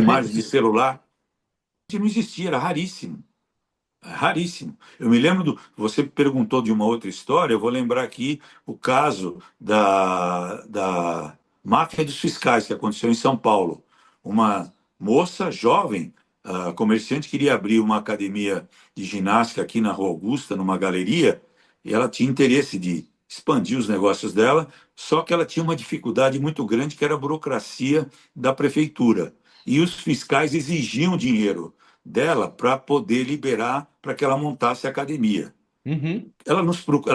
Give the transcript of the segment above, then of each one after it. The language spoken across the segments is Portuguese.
imagens de celular, não existia, era raríssimo. Raríssimo. Eu me lembro Você perguntou de uma outra história, eu vou lembrar aqui o caso da máfia dos fiscais que aconteceu em São Paulo. Uma moça jovem, comerciante, queria abrir uma academia de ginástica aqui na Rua Augusta, numa galeria, e ela tinha interesse de expandir os negócios dela, só que ela tinha uma dificuldade muito grande, que era a burocracia da prefeitura. E os fiscais exigiam dinheiro dela para poder liberar para que ela montasse a academia. Uhum.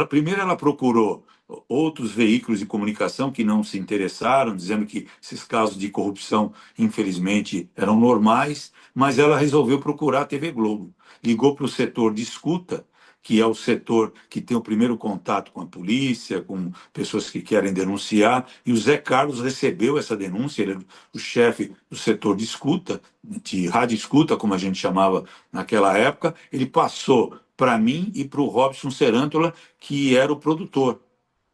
Primeiro ela procurou outros veículos de comunicação que não se interessaram, dizendo que esses casos de corrupção, infelizmente, eram normais, mas ela resolveu procurar a TV Globo. Ligou para o setor de escuta, que é o setor que tem o primeiro contato com a polícia, com pessoas que querem denunciar, e o Zé Carlos recebeu essa denúncia, ele era o chefe do setor de escuta, de rádio escuta, como a gente chamava naquela época, ele passou para mim e para o Robson Serântola, que era o produtor.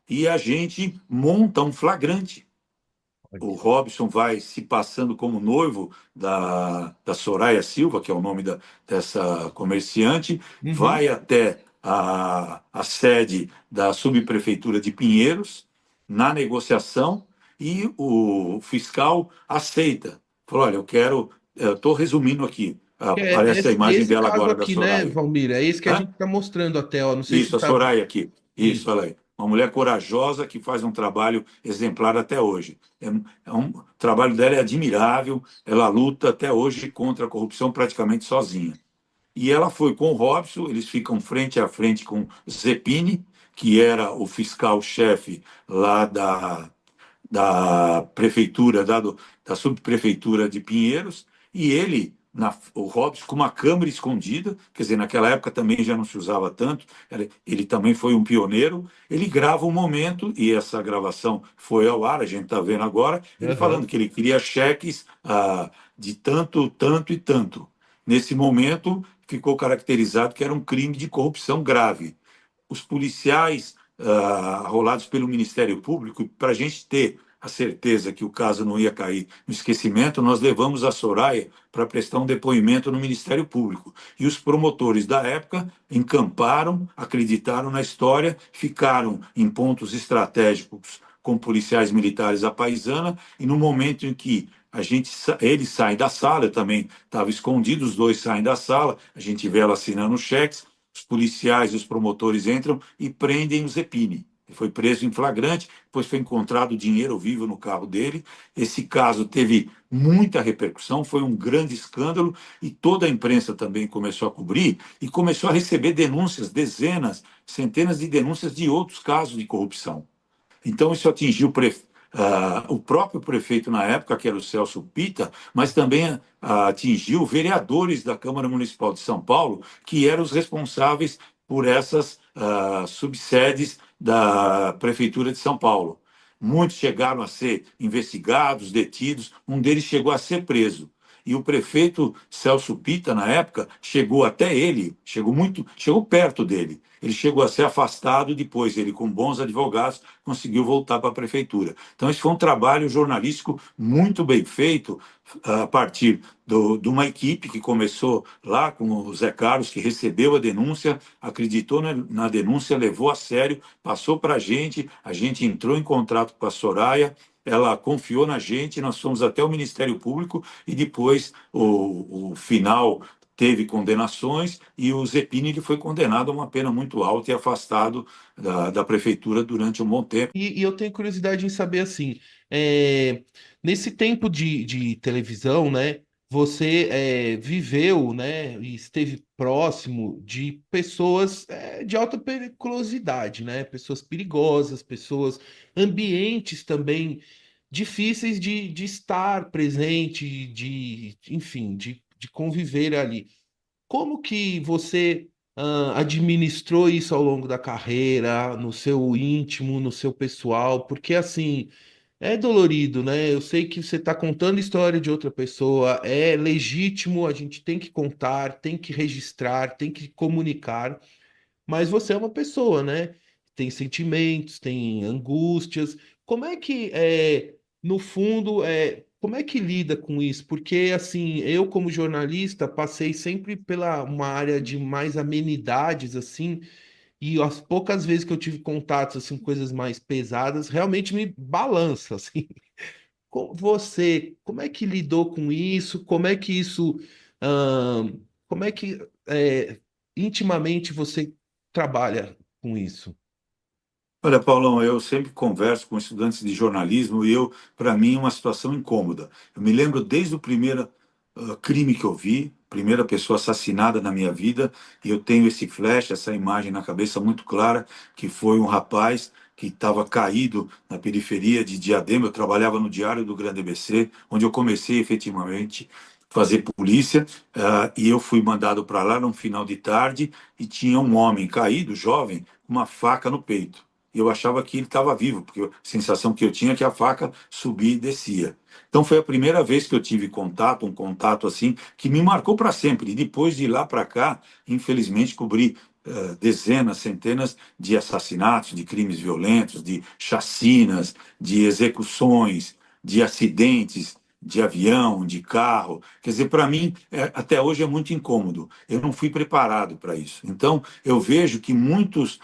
E a gente monta um flagrante. O Robson vai se passando como noivo da Soraya Silva, que é o nome dessa comerciante, Uhum. vai até a sede da subprefeitura de Pinheiros, na negociação, e o fiscal aceita. Falou: olha, estou resumindo aqui, aparece a imagem Esse dela caso agora da aqui, né, Soraya. Valmir? É esse que a Hã? gente está mostrando até, ó. Não sei se Isso, a tá. Soraya aqui. Isso, Isso. olha aí. Uma mulher corajosa que faz um trabalho exemplar até hoje. O trabalho dela é admirável, ela luta até hoje contra a corrupção praticamente sozinha. E ela foi com o Robson, eles ficam frente a frente com Zepini, que era o fiscal-chefe lá da prefeitura, da subprefeitura de Pinheiros, e ele, o Robson, com uma câmera escondida, quer dizer, naquela época também já não se usava tanto, ele também foi um pioneiro, ele grava um momento, e essa gravação foi ao ar, a gente está vendo agora, ele falando Aham. que ele queria cheques de tanto, tanto e tanto. Nesse momento, ficou caracterizado que era um crime de corrupção grave. Os policiais rolados pelo Ministério Público, para a gente ter a certeza que o caso não ia cair no esquecimento, nós levamos a Soraya para prestar um depoimento no Ministério Público. E os promotores da época encamparam, acreditaram na história, ficaram em pontos estratégicos com policiais militares à paisana, e no momento em que eles saem da sala, eu também estava escondido, os dois saem da sala, a gente vê ela assinando cheques, os policiais e os promotores entram e prendem o Zepini. Ele foi preso em flagrante, depois foi encontrado dinheiro vivo no carro dele. Esse caso teve muita repercussão, foi um grande escândalo, e toda a imprensa também começou a cobrir e começou a receber denúncias, dezenas, centenas de denúncias de outros casos de corrupção. Então, isso atingiu o próprio prefeito na época, que era o Celso Pitta, mas também atingiu vereadores da Câmara Municipal de São Paulo, que eram os responsáveis por essas subsedes da Prefeitura de São Paulo. Muitos chegaram a ser investigados, detidos, um deles chegou a ser preso. E o prefeito Celso Pitta, na época, chegou até ele, chegou perto dele. Ele chegou a ser afastado depois, ele, com bons advogados, conseguiu voltar para a prefeitura. Então, esse foi um trabalho jornalístico muito bem feito, a partir de uma equipe que começou lá com o Zé Carlos, que recebeu a denúncia, acreditou na denúncia, levou a sério, passou para a gente entrou em contrato com a Soraya, ela confiou na gente, nós fomos até o Ministério Público, e depois o final teve condenações, e o Zepini ele foi condenado a uma pena muito alta e afastado da prefeitura durante um bom tempo. E eu tenho curiosidade em saber assim, é, nesse tempo de televisão, né? Você viveu, né? E esteve próximo de pessoas de alta periculosidade, né? Pessoas perigosas, pessoas, ambientes também difíceis de estar presente, enfim, de conviver ali. Como que você administrou isso ao longo da carreira, no seu íntimo, no seu pessoal? Porque assim, é dolorido, né? Eu sei que você está contando a história de outra pessoa, é legítimo, a gente tem que contar, tem que registrar, tem que comunicar, mas você é uma pessoa, né? Tem sentimentos, tem angústias. Como é que, no fundo, como é que lida com isso? Porque, assim, eu como jornalista passei sempre pela uma área de mais amenidades, assim, e as poucas vezes que eu tive contatos, assim, com coisas mais pesadas, realmente me balança, assim. Você, como é que lidou com isso? Como é que isso, como é que intimamente você trabalha com isso? Olha, Paulão, eu sempre converso com estudantes de jornalismo e para mim, é uma situação incômoda. Eu me lembro desde o primeiro crime que eu vi, primeira pessoa assassinada na minha vida, e eu tenho esse flash, essa imagem na cabeça muito clara, que foi um rapaz que estava caído na periferia de Diadema. Eu trabalhava no Diário do Grande ABC, onde eu comecei efetivamente a fazer polícia, e eu fui mandado para lá num final de tarde e tinha um homem caído, jovem, com uma faca no peito. E eu achava que ele estava vivo, porque a sensação que eu tinha é que a faca subia e descia. Então foi a primeira vez que eu tive contato, um contato assim, que me marcou para sempre. E depois de lá para cá, infelizmente, cobri dezenas, centenas de assassinatos, de crimes violentos, de chacinas, de execuções, de acidentes de avião, de carro. Quer dizer, para mim, até hoje é muito incômodo. Eu não fui preparado para isso. Então, eu vejo que muitos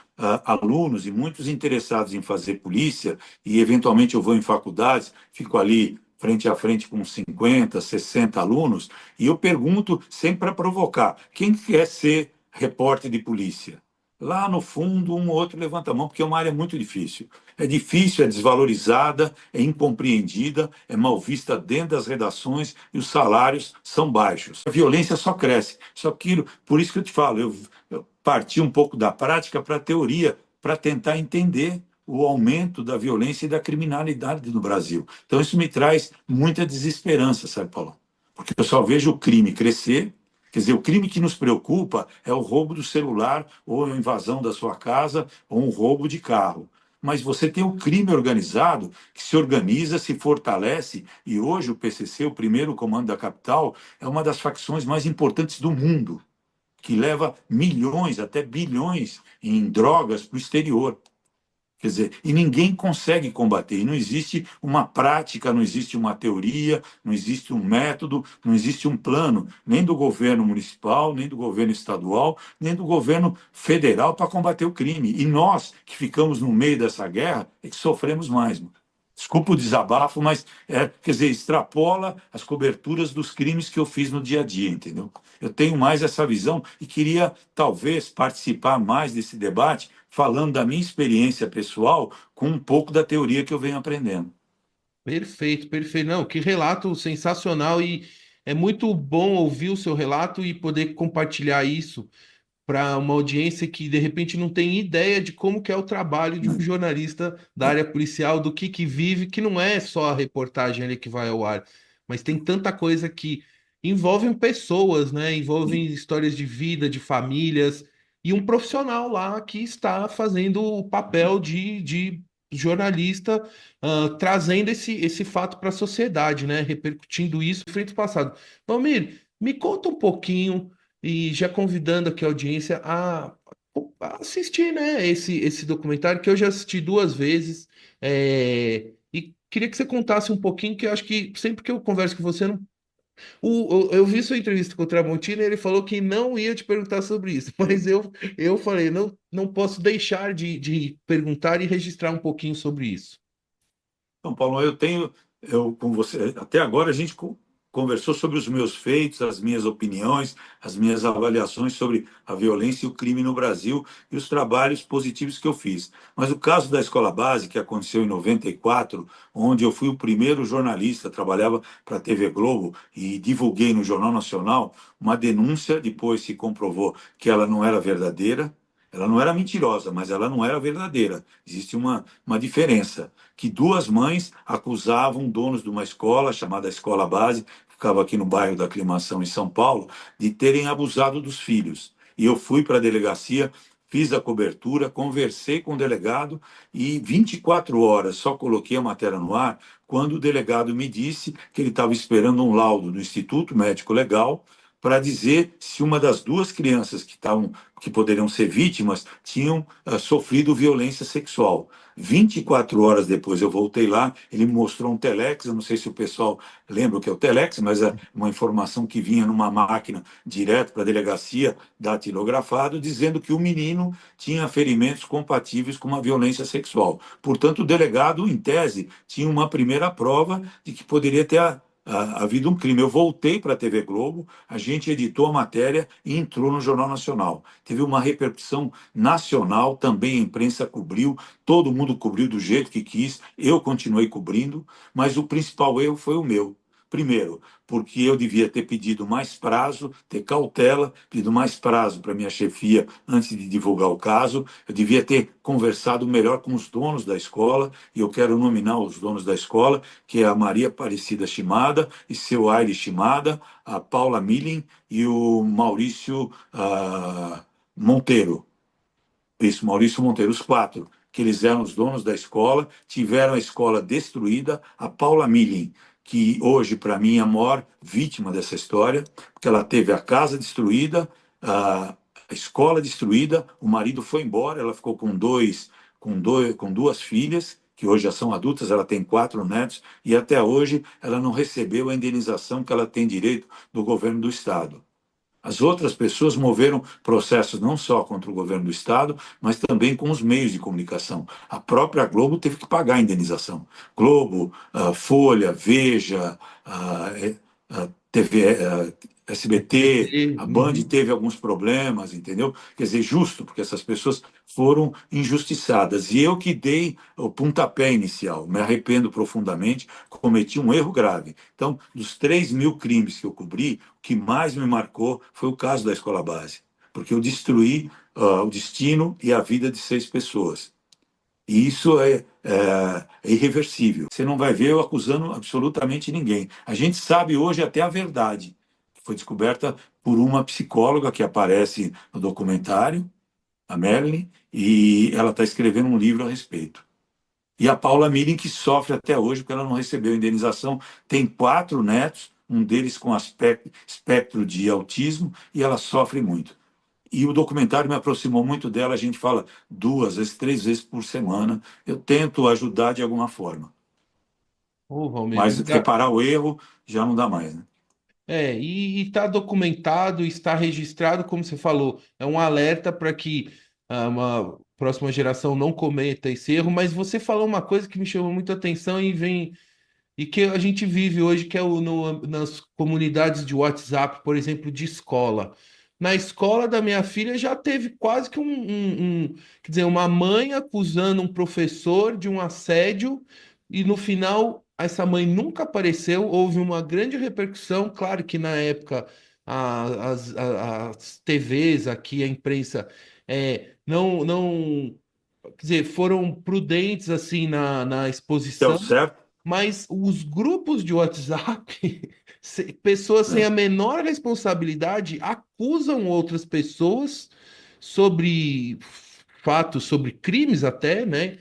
alunos e muitos interessados em fazer polícia, e eventualmente eu vou em faculdades, fico ali frente a frente com 50, 60 alunos, e eu pergunto sempre para provocar: quem quer ser repórter de polícia? Lá no fundo, um ou outro levanta a mão, porque é uma área muito difícil. É difícil, é desvalorizada, é incompreendida, é mal vista dentro das redações e os salários são baixos. A violência só cresce. Só que, por isso que eu te falo, eu parti um pouco da prática para a teoria, para tentar entender o aumento da violência e da criminalidade no Brasil. Então, isso me traz muita desesperança, sabe, Paulo? Porque eu só vejo o crime crescer. Quer dizer, o crime que nos preocupa é o roubo do celular, ou a invasão da sua casa, ou um roubo de carro. Mas você tem o crime organizado, que se organiza, se fortalece, e hoje o PCC, o primeiro comando da capital, é uma das facções mais importantes do mundo, que leva milhões, até bilhões em drogas para o exterior. Quer dizer, e ninguém consegue combater. E não existe uma prática, não existe uma teoria, não existe um método, não existe um plano, nem do governo municipal, nem do governo estadual, nem do governo federal para combater o crime. E nós, que ficamos no meio dessa guerra, é que sofremos mais. Mano. Desculpa o desabafo, mas quer dizer, extrapola as coberturas dos crimes que eu fiz no dia a dia, entendeu? Eu tenho mais essa visão e queria, talvez, participar mais desse debate falando da minha experiência pessoal com um pouco da teoria que eu venho aprendendo. Perfeito, perfeito. Não, que relato sensacional e é muito bom ouvir o seu relato e poder compartilhar isso para uma audiência que de repente não tem ideia de como que é o trabalho de um jornalista da área policial, do que vive, que não é só a reportagem ali que vai ao ar, mas tem tanta coisa que envolvem pessoas, né? Envolvem histórias de vida, de famílias, e um profissional lá que está fazendo o papel de jornalista, trazendo esse fato para a sociedade, né? Repercutindo isso frente ao passado. Valmir, me conta um pouquinho e já convidando aqui a audiência a assistir, né, esse documentário que eu já assisti duas vezes, e queria que você contasse um pouquinho, que eu acho que sempre que eu converso com você, eu vi sua entrevista com o Tramontina e ele falou que não ia te perguntar sobre isso, mas eu falei, não posso deixar de perguntar e registrar um pouquinho sobre isso. Então, Paulo, eu com você, até agora a gente conversou sobre os meus feitos, as minhas opiniões, as minhas avaliações sobre a violência e o crime no Brasil e os trabalhos positivos que eu fiz. Mas o caso da escola base, que aconteceu em 94, onde eu fui o primeiro jornalista, trabalhava para a TV Globo e divulguei no Jornal Nacional uma denúncia, depois se comprovou que ela não era verdadeira. Ela não era mentirosa, mas ela não era verdadeira. Existe uma diferença que duas mães acusavam donos de uma escola chamada Escola Base, que ficava aqui no bairro da Aclimação, em São Paulo, de terem abusado dos filhos. E eu fui para a delegacia, fiz a cobertura, conversei com o delegado e 24 horas só coloquei a matéria no ar quando o delegado me disse que ele estava esperando um laudo do Instituto Médico Legal para dizer se uma das duas crianças que poderiam ser vítimas tinham sofrido violência sexual. 24 horas depois eu voltei lá, ele me mostrou um telex, eu não sei se o pessoal lembra o que é o telex, mas é uma informação que vinha numa máquina direto para a delegacia, datilografado, dizendo que o menino tinha ferimentos compatíveis com uma violência sexual. Portanto, o delegado, em tese, tinha uma primeira prova de que poderia ter havido um crime. Eu voltei para a TV Globo, a gente editou a matéria e entrou no Jornal Nacional. Teve uma repercussão nacional, também a imprensa cobriu, todo mundo cobriu do jeito que quis, eu continuei cobrindo, mas o principal erro foi o meu. Primeiro, porque eu devia ter pedido mais prazo, ter cautela, pedido mais prazo para minha chefia antes de divulgar o caso. Eu devia ter conversado melhor com os donos da escola, e eu quero nominar os donos da escola, que é a Maria Aparecida Shimada e seu Aire Shimada, a Paula Milling e o Maurício Monteiro. Isso, Maurício Monteiro, os quatro, que eles eram os donos da escola, tiveram a escola destruída. A Paula Milling, que hoje, para mim, é a maior vítima dessa história, porque ela teve a casa destruída, a escola destruída, o marido foi embora, ela ficou com duas filhas, que hoje já são adultas, ela tem 4 netos, e até hoje ela não recebeu a indenização que ela tem direito do governo do Estado. As outras pessoas moveram processos não só contra o governo do Estado, mas também com os meios de comunicação. A própria Globo teve que pagar a indenização. Globo, Folha, Veja, TV, SBT, SBT, a Band uhum. teve alguns problemas, entendeu? Quer dizer, justo, porque essas pessoas foram injustiçadas. E eu que dei o pontapé inicial, me arrependo profundamente, cometi um erro grave. Então, dos 3.000 crimes que eu cobri, o que mais me marcou foi o caso da escola base, porque eu destruí o destino e a vida de 6 pessoas. E isso é irreversível. Você não vai ver eu acusando absolutamente ninguém. A gente sabe hoje até a verdade, que foi descoberta por uma psicóloga que aparece no documentário, a Marilyn, e ela está escrevendo um livro a respeito. E a Paula Mirim, que sofre até hoje porque ela não recebeu indenização, tem 4 netos, um deles com espectro de autismo, e ela sofre muito. E o documentário me aproximou muito dela, a gente fala 2 vezes, 3 vezes por semana. Eu tento ajudar de alguma forma, Ô, Valmir, mas reparar o erro já não dá mais, né? e está documentado, está registrado, como você falou, é um alerta para que uma próxima geração não cometa esse erro, mas você falou uma coisa que me chamou muita atenção e que a gente vive hoje, que é nas comunidades de WhatsApp, por exemplo, de escola. Na escola da minha filha já teve quase que quer dizer, uma mãe acusando um professor de um assédio, e no final essa mãe nunca apareceu, houve uma grande repercussão. Claro que na época as TVs aqui, a imprensa, não, quer dizer, foram prudentes assim na Deu exposição, certo? mas os grupos de WhatsApp, pessoas sem É. a menor responsabilidade acusam outras pessoas sobre fatos, sobre crimes até, né?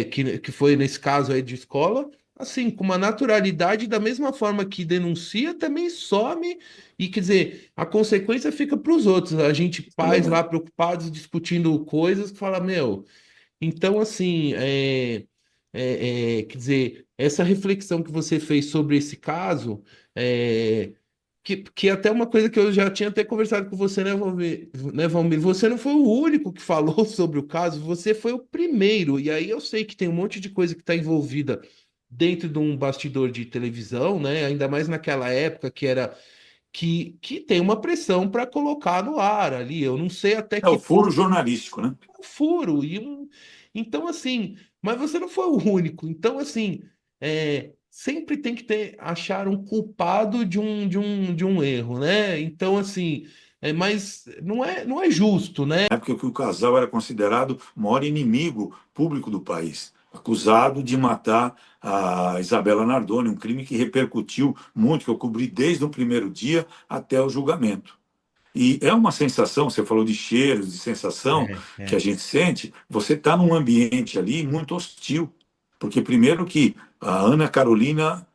Que foi nesse caso aí de escola, assim, com uma naturalidade, da mesma forma que denuncia, também some, e quer dizer, a consequência fica para os outros. A gente, É pais lá verdade. preocupados, discutindo coisas, que fala, meu. Então, assim, quer dizer, essa reflexão que você fez sobre esse caso, que é até uma coisa que eu já tinha até conversado com você, né, Valmir? Né, Valmir? Você não foi o único que falou sobre o caso, você foi o primeiro. E aí eu sei que tem um monte de coisa que está envolvida dentro de um bastidor de televisão, né? Ainda mais naquela época que era que tem uma pressão para colocar no ar ali. Eu não sei até É o que furo ponto jornalístico, né? um furo. Então, assim, mas você não foi o único. Então, assim, sempre tem que achar um culpado de um erro, né? Então, assim, mas não é justo, né? Na época que o casal era considerado o maior inimigo público do país, acusado de matar a Isabela Nardoni, um crime que repercutiu muito, que eu cobri desde o primeiro dia até o julgamento. E é uma sensação, você falou de cheiros, de sensação É, que a é. gente sente, você está num ambiente ali muito hostil. Porque primeiro que a Ana Carolina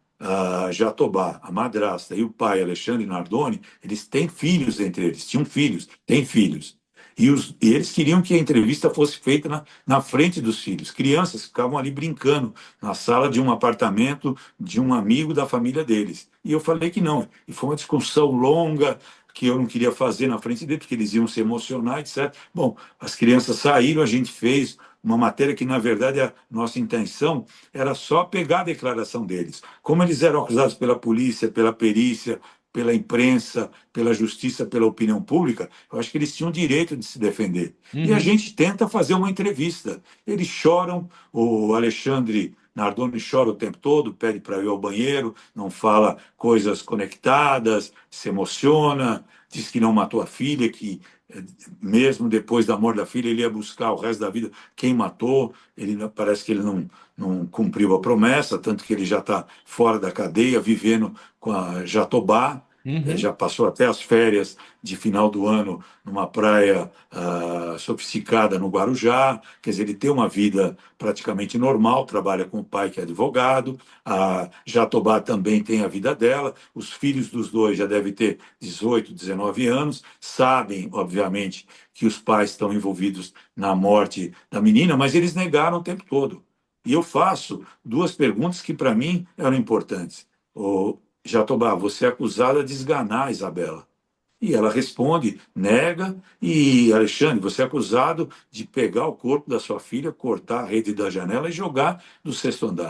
Jatobá, a madrasta, e o pai, Alexandre Nardoni, eles têm filhos entre eles, tinham filhos, têm filhos. E eles queriam que a entrevista fosse feita na frente dos filhos. Crianças ficavam ali brincando na sala de um apartamento de um amigo da família deles. E eu falei que não. E foi uma discussão longa que eu não queria fazer na frente deles, porque eles iam se emocionar, etc. Bom, as crianças saíram, a gente fez uma matéria que, na verdade, a nossa intenção era só pegar a declaração deles. Como eles eram acusados pela polícia, pela perícia, pela imprensa, pela justiça, pela opinião pública, eu acho que eles tinham direito de se defender. E a Uhum, gente tenta fazer uma entrevista. Eles choram, o Alexandre Nardoni chora o tempo todo, pede para ir ao banheiro, não fala coisas conectadas, se emociona, diz que não matou a filha, que mesmo depois da morte da filha, ele ia buscar o resto da vida quem matou. Ele parece que ele não cumpriu a promessa, tanto que ele já está fora da cadeia, vivendo com a Jatobá, uhum. já passou até as férias de final do ano numa praia sofisticada no Guarujá. Quer dizer, ele tem uma vida praticamente normal, trabalha com o pai que é advogado, a Jatobá também tem a vida dela, os filhos dos dois já devem ter 18, 19 anos, sabem, obviamente, que os pais estão envolvidos na morte da menina, mas eles negaram o tempo todo. E eu faço duas perguntas que, para mim, eram importantes. O Jatobá, você é acusada de esganar a Isabela. E ela responde, nega, e Alexandre, você é acusado de pegar o corpo da sua filha, cortar a rede da janela e jogar do sexto andar.